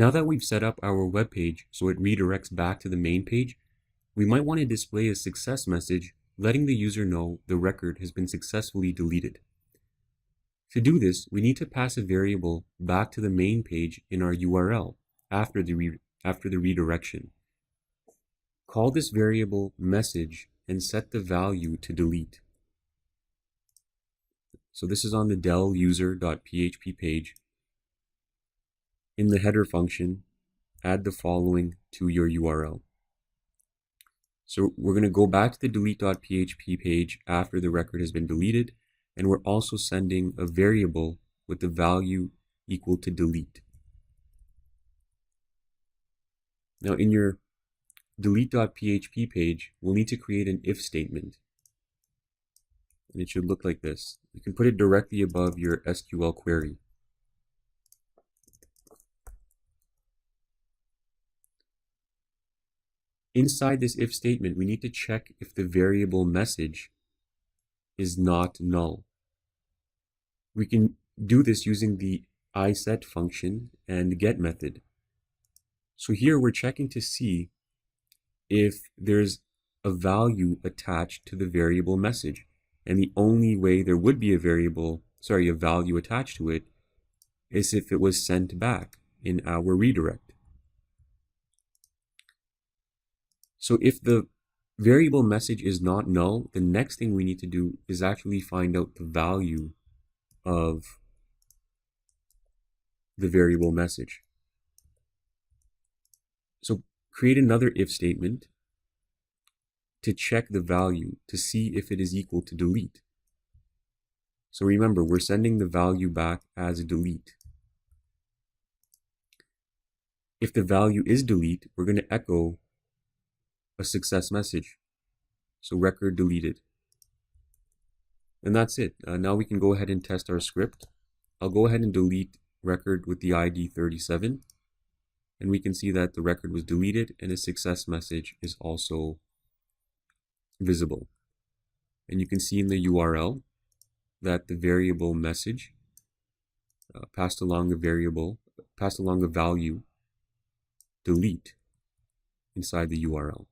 Now that we've set up our web page so it redirects back to the main page, we might want to display a success message letting the user know the record has been successfully deleted. To do this, we need to pass a variable back to the main page in our URL after the redirection. Call this variable message and set the value to delete. So this is on the del user.php page. In the header function, add the following to your URL. So we're going to go back to the delete.php page after the record has been deleted, and we're also sending a variable with the value equal to delete. Now in your delete.php page, we'll need to create an if statement. And it should look like this. You can put it directly above your SQL query. Inside this if statement, we need to check if the variable message is not null. We can do this using the Isset function and get method. So here we're checking to see if there's a value attached to the variable message. And the only way there would be a value attached to it is if it was sent back in our redirect. So if the variable message is not null, the next thing we need to do is actually find out the value of the variable message. So create another if statement to check the value to see if it is equal to delete. So remember, we're sending the value back as a delete. If the value is delete, we're going to echo a success message. So record deleted. And that's it. Now we can go ahead and test our script. I'll go ahead and delete record with the ID 37. And we can see that the record was deleted and a success message is also visible. And you can see in the URL that the variable message passed along a value delete inside the URL.